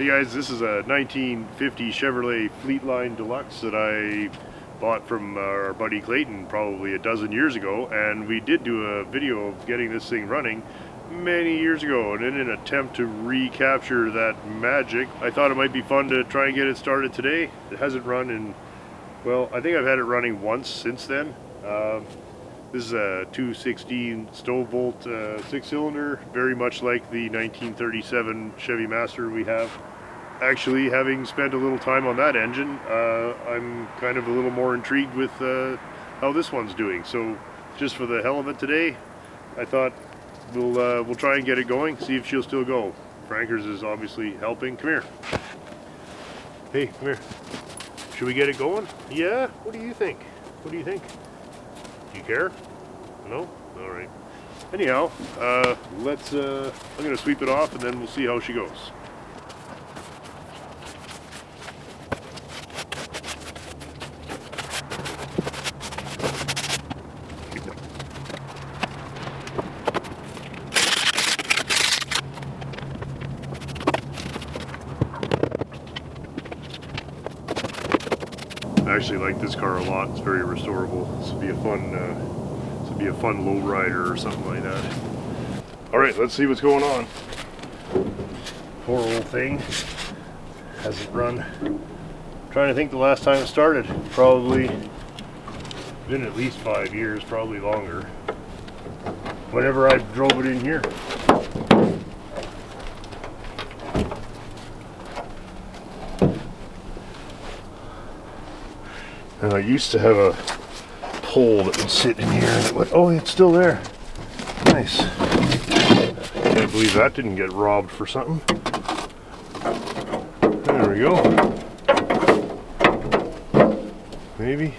Hey guys, this is a 1950 Chevrolet Fleetline Deluxe that I bought from our buddy Clayton probably a dozen years ago, and we did do a video of getting this thing running many years ago, and in an attempt to recapture that magic, I thought it might be fun to try and get it started today. It hasn't run in, well, I think I've had it running once since then. This is a 216 stove volt 6-cylinder, very much like the 1937 Chevy Master we have. Actually, having spent a little time on that engine, I'm kind of a little more intrigued with how this one's doing. So just for the hell of it today, I thought we'll try and get it going, see if she'll still go. Frankers is obviously helping. Come here. Hey, come here. Should we get it going? Yeah? What do you think? What do you think? Do you care? No? Alright. Anyhow, I'm going to sweep it off and then we'll see how she goes. I actually like this car a lot. It's very restorable. This would be a fun low rider or something like that. All right, let's see what's going on. Poor old thing hasn't run. I'm trying to think the last time it started. Probably been at least 5 years, probably longer. Whenever I drove it in here. And I used to have a pole that would sit in here and it would, oh, it's still there. Nice. Can't believe that didn't get robbed for something. There we go. Maybe.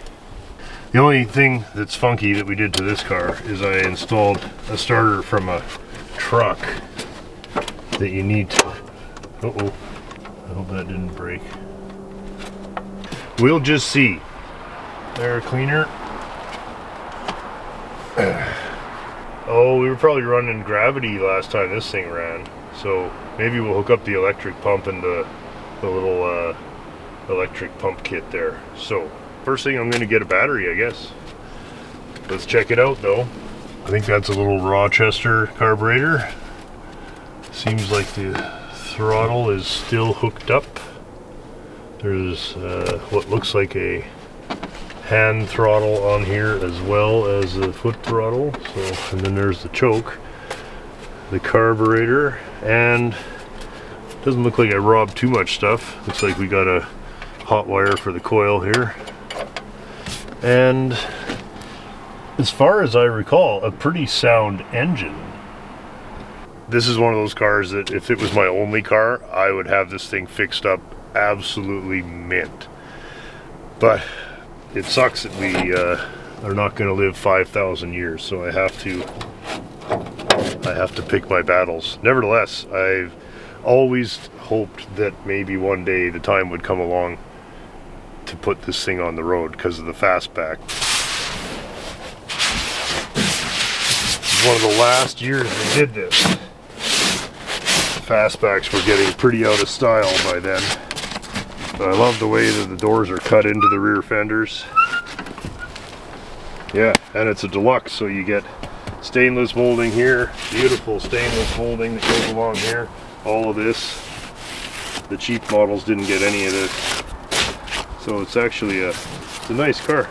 The only thing that's funky that we did to this car is I installed a starter from a truck that you need to, uh-oh, I hope that didn't break. We'll just see. Air cleaner. Oh, we were probably running gravity last time this thing ran, so maybe we'll hook up the electric pump and the little electric pump kit there. So first thing, I'm going to get a battery, I guess. Let's check it out though. I think that's a little Rochester carburetor. Seems like the throttle is still hooked up. There's what looks like a hand throttle on here as well as the foot throttle. So, and then there's the choke, the carburetor, and doesn't look like I robbed too much stuff. Looks like we got a hot wire for the coil here, and as far as I recall, a pretty sound engine. This is one of those cars that if it was my only car, I would have this thing fixed up absolutely mint. But it sucks that we are not going to live 5,000 years, so I have to pick my battles. Nevertheless, I've always hoped that maybe one day the time would come along to put this thing on the road because of the fastback. One of the last years we did this. Fastbacks were getting pretty out of style by then. But I love the way that the doors are cut into the rear fenders. Yeah, and it's a deluxe, so you get stainless molding here, beautiful stainless molding that goes along here. All of this. The cheap models didn't get any of this. So it's actually it's a nice car.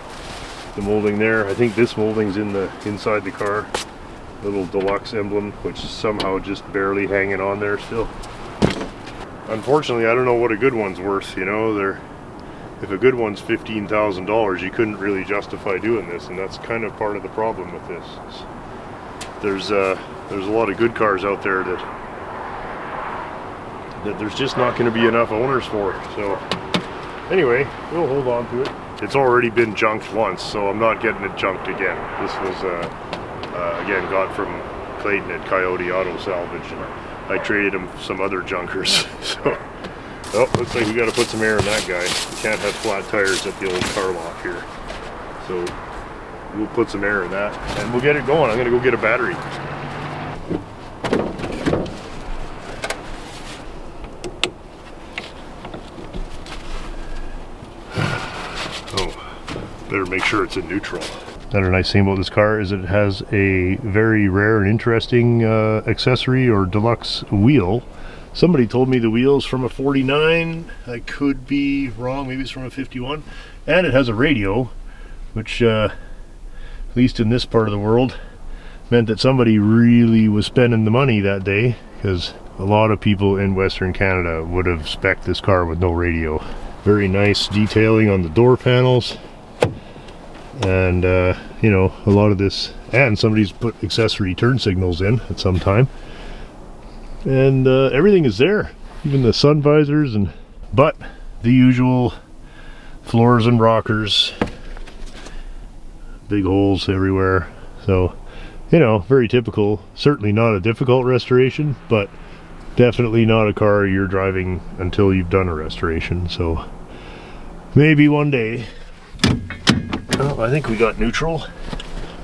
The molding there, I think this molding's inside the car. Little deluxe emblem, which is somehow just barely hanging on there still. Unfortunately, I don't know what a good one's worth, you know. If a good one's $15,000, you couldn't really justify doing this, and that's kind of part of the problem with this. There's a lot of good cars out there that there's just not going to be enough owners for. So anyway, we'll hold on to it. It's already been junked once, so I'm not getting it junked again. This was again got from Clayton at Coyote Auto Salvage, and I traded him some other junkers. So, oh, looks like we got to put some air in that guy. We can't have flat tires at the old car lot here. So we'll put some air in that, and we'll get it going. I'm going to go get a battery. Better make sure it's in neutral. Another nice thing about this car is it has a very rare and interesting accessory or deluxe wheel. Somebody told me the wheel's from a 49. I could be wrong, maybe it's from a 51. And it has a radio, which at least in this part of the world meant that somebody really was spending the money that day, because a lot of people in Western Canada would have spec'd this car with no radio. Very nice detailing on the door panels. And you know, a lot of this, and somebody's put accessory turn signals in at some time, and everything is there, even the sun visors, and but the usual floors and rockers, big holes everywhere. So, you know, very typical. Certainly not a difficult restoration, but definitely not a car you're driving until you've done a restoration. So maybe one day. Oh, I think we got neutral.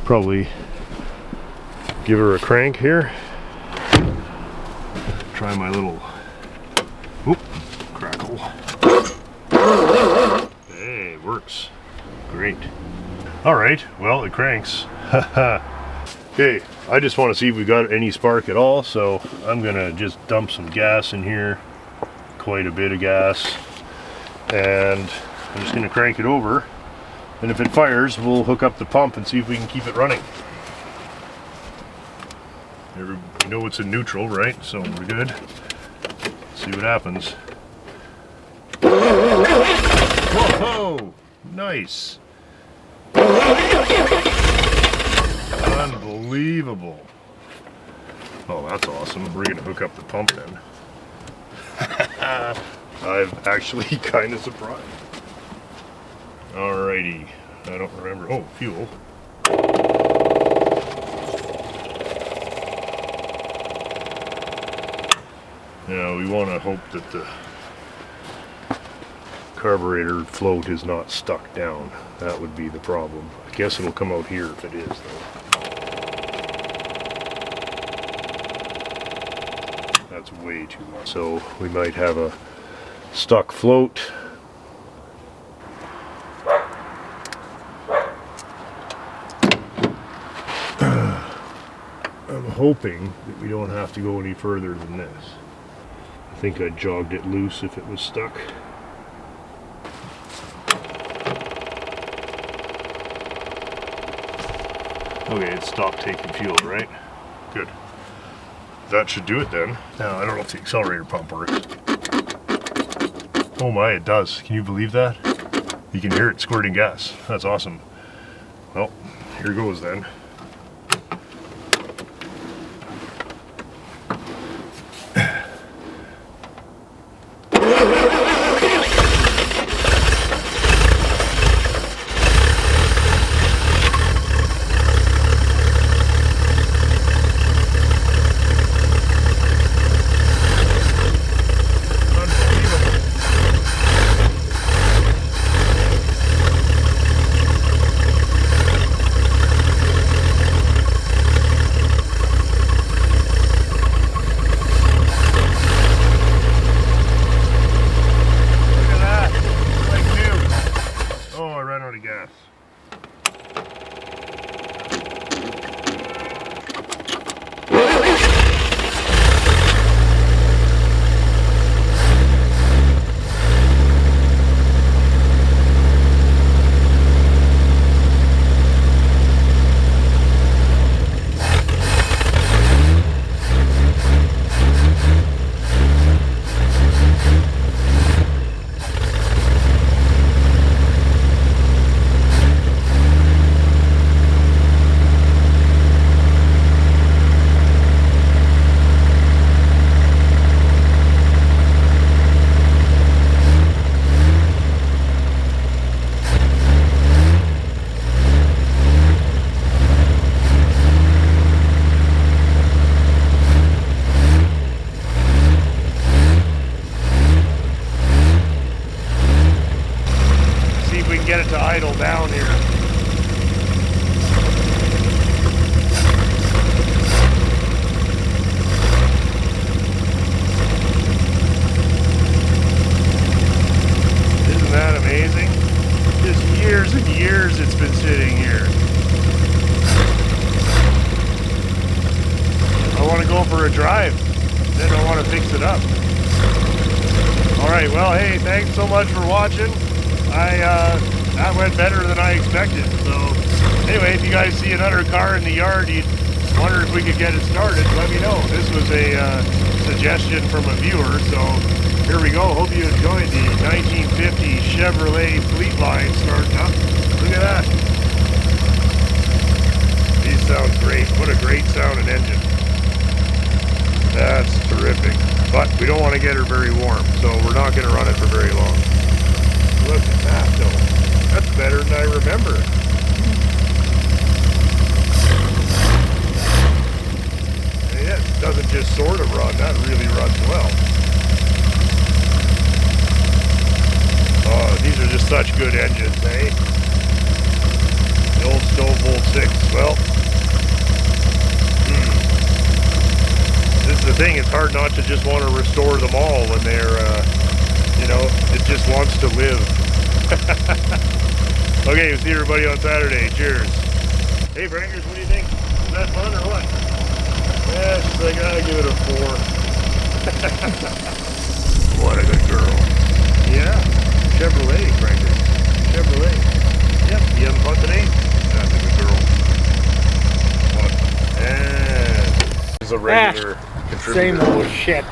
Probably give her a crank here. Try my little crackle. Hey, it works. Great. Alright, well, it cranks. Okay, I just want to see if we got any spark at all, so I'm gonna just dump some gas in here. Quite a bit of gas. And I'm just gonna crank it over. And if it fires, we'll hook up the pump and see if we can keep it running. We know it's in neutral, right? So we're good. Let's see what happens. Whoa! Nice! Unbelievable! Oh, that's awesome. We're gonna hook up the pump then. I'm actually kind of surprised. Alrighty, I don't remember. Oh, fuel. Now we want to hope that the carburetor float is not stuck down. That would be the problem. I guess it'll come out here if it is, though. That's way too much. So we might have a stuck float. I'm hoping that we don't have to go any further than this. I think I jogged it loose if it was stuck. Okay, it stopped taking fuel, right? Good. That should do it then. Now, I don't know if the accelerator pump works. Oh my, it does. Can you believe that? You can hear it squirting gas. That's awesome. Well, here goes then. it up. Alright, well, hey, thanks so much for watching. That went better than I expected. So, anyway, if you guys see another car in the yard, you'd wonder if we could get it started, let me know. This was a suggestion from a viewer, so here we go. Hope you enjoyed the 1950 Chevrolet Fleetline starting up. Look at that. These sound great. What a great sounding engine. That's terrific. But we don't want to get her very warm, so we're not going to run it for very long. Look at that, though. That's better than I remember. And it doesn't just sort of run, that really runs well. Oh, these are just such good engines, eh? The old Stove Bolt 6, well, this is the thing, it's hard not to just want to restore them all when they're, you know, it just wants to live. Okay, we'll see everybody on Saturday. Cheers. Hey, Frankers, what do you think? Is that fun or what? Yeah, she's like, I'll give it a 4. What a good girl. Yeah, Chevrolet, Frankers. Chevrolet. Yep, you having fun today? That's a good girl. What? And... a regular contributor. Same old shit.